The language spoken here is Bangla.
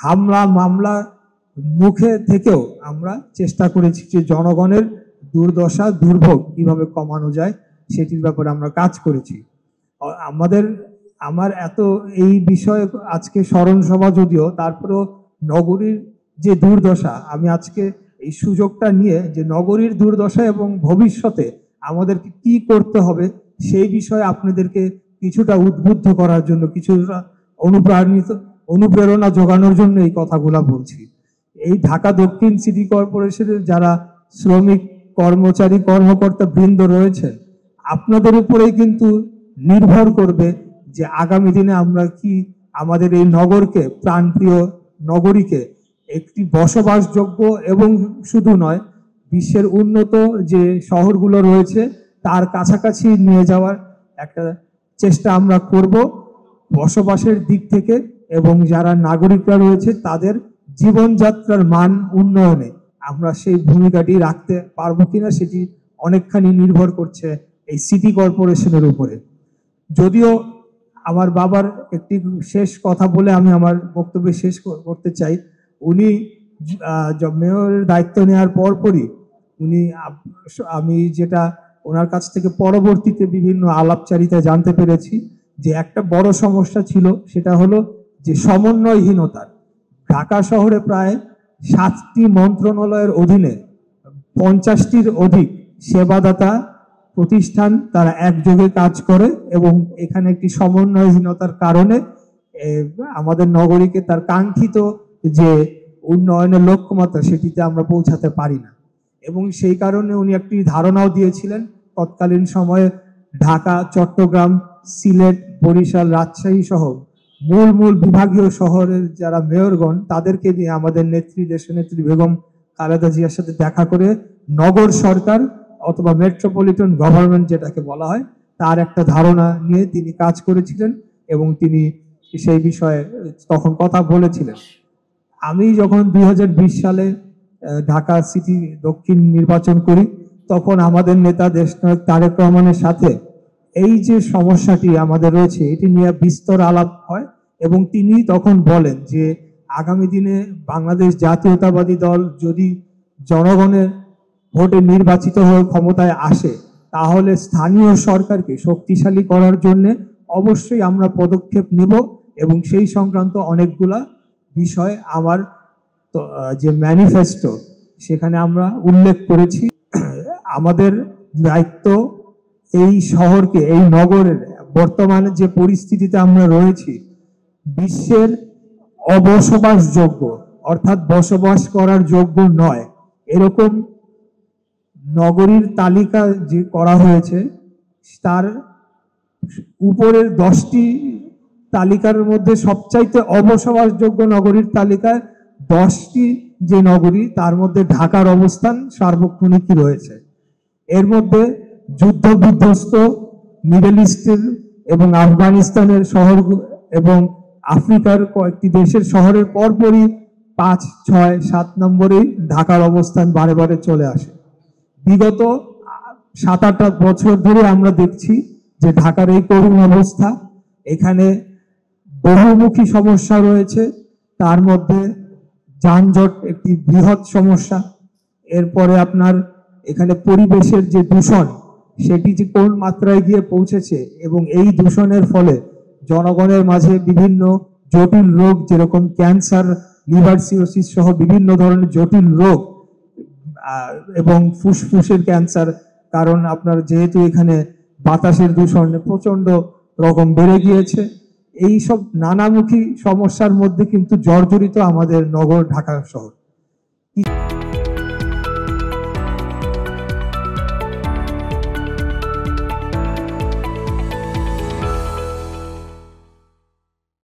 হামলা মামলা মুখে থেকেও আমরা চেষ্টা করেছি যে জনগণের দুর্দশা দুর্ভোগ কিভাবে কমানো যায় সেটির ব্যাপারে আমরা কাজ করেছি। আমার এত এই বিষয়ে আজকে স্মরণ সভা যদিও, তারপরেও নগরীর যে দুর্দশা, আমি আজকে এই সুযোগটা নিয়ে যে নগরীর দুর্দশা এবং ভবিষ্যতে আমাদেরকে কি করতে হবে সেই বিষয়ে আপনাদেরকে কিছুটা উদ্বুদ্ধ করার জন্য, কিছুটা অনুপ্রেরণা যোগানোর জন্য এই কথাগুলা বলছি। এই ঢাকা দক্ষিণ সিটি কর্পোরেশনের যারা শ্রমিক কর্মচারী কর্মকর্তা বৃন্দ রয়েছেন, আপনাদের উপরেই কিন্তু নির্ভর করবে যে আগামী দিনে আমরা কি আমাদের এই নগরকে, প্রাণপ্রিয় নগরীকে একটি বসবাসযোগ্য এবং শুধু নয় বিশ্বের উন্নত যে শহরগুলো রয়েছে তার কাছাকাছি নিয়ে যাওয়ার একটা চেষ্টা আমরা করব বসবাসের দিক থেকে, এবং যারা নাগরিকরা রয়েছে তাদের জীবনযাত্রার মান উন্নয়নে আমরা সেই ভূমিকাটি রাখতে পারবো কিনা সেটি অনেকখানি নির্ভর করছে এই সিটি কর্পোরেশনের উপরে। যদিও আমার বাবার একটি শেষ কথা বলে আমি আমার বক্তব্য শেষ করতে চাই। উনি মেয়রের দায়িত্ব নেওয়ার পরপরই আমি যেটা ওনার কাছ থেকে পরবর্তীতে বিভিন্ন আলাপচারিতা জানতে পেরেছি যে একটা বড় সমস্যা ছিল, সেটা হলো যে সমন্বয়হীনতার। ঢাকা শহরে প্রায় 7টি মন্ত্রণালয়ের অধীনে 50টির অধিক সেবাদাতা প্রতিষ্ঠান তারা একযোগে কাজ করে, এবং এখানে একটি সমন্বয়হীনতার কারণে আমাদের নগরীকে তার কাঙ্ক্ষিত যে উন্নয়নের লক্ষ্যমাত্রা সেটিতে আমরা পৌঁছাতে পারি না। এবং সেই কারণে উনি একটি ধারণাও দিয়েছিলেন তৎকালীন সময়ে ঢাকা, চট্টগ্রাম, সিলেট, বরিশাল, রাজশাহী সহ মূল বিভাগীয় শহরের যারা মেয়রগণ তাদেরকে নিয়ে আমাদের নেত্রী, দেশনেত্রী বেগম খালেদা জিয়ার সাথে দেখা করে নগর সরকার অথবা মেট্রোপলিটন গভর্নমেন্ট যেটাকে বলা হয় তার একটা ধারণা নিয়ে তিনি কাজ করেছিলেন, এবং তিনি সেই বিষয়ে তখন কথা বলেছিলেন। আমি যখন 2020 সালে ঢাকা সিটি দক্ষিণ নির্বাচন করি, তখন আমাদের নেতা দেশনায়ক তারেক রহমানের সাথে এই যে সমস্যাটি আমাদের রয়েছে এটি নিয়ে বিস্তর আলাপ হয়, এবং তিনি তখন বলেন যে আগামী দিনে বাংলাদেশ জাতীয়তাবাদী দল যদি জনগণের ভোটে নির্বাচিত হয়ে ক্ষমতায় আসে তাহলে স্থানীয় সরকারকে শক্তিশালী করার জন্য অবশ্যই আমরা পদক্ষেপ নেব, এবং সেই সংক্রান্ত অনেকগুলা বিষয় আমার যে ম্যানিফেস্টো সেখানে আমরা উল্লেখ করেছি। আমাদের দায়িত্ব এই শহরকে, এই নগরের বর্তমানে যে পরিস্থিতিতে আমরা রয়েছি, বিশ্বের অবসবাসযোগ্য অর্থাৎ বসবাস করার যোগ্য নয় এরকম নগরীর তালিকা যে করা হয়েছে তার উপরের 10টি তালিকার মধ্যে সবচাইতে অবসবাসযোগ্য নগরীর তালিকায় 10টি যে নগরী তার মধ্যে ঢাকার অবস্থান সার্বক্ষণিকই রয়েছে। এর মধ্যে যুদ্ধ বিধ্বস্ত মিডল ইস্টের এবং আফগানিস্তানের শহর এবং আফ্রিকার কয়েকটি দেশের শহরের পরপরই 5, 6, 7 নম্বরেই ঢাকার অবস্থান বারে চলে আসে। বিগত 7-8 বছর ধরে আমরা দেখছি যে ঢাকার এই করুণ অবস্থা। এখানে বহুমুখী সমস্যা রয়েছে, তার মধ্যে যানজট একটি বৃহৎ সমস্যা। এরপরে আপনার এখানে পরিবেশের যে দূষণ সেটি যে কোন মাত্রায় গিয়ে পৌঁছেছে, এবং এই দূষণের ফলে জনগণের মাঝে বিভিন্ন জটিল রোগ যেরকম ক্যান্সার, লিভার সিরোসিস সহ বিভিন্ন ধরনের জটিল রোগ এবং ফুসফুসের ক্যান্সার, কারণ আপনার যেহেতু এখানে বাতাসের দূষণ প্রচন্ড রকম বেড়ে গিয়েছে, এই সব নানামুখী সমস্যার মধ্যে কিন্তু জর্জরিত আমাদের নগর ঢাকা শহর।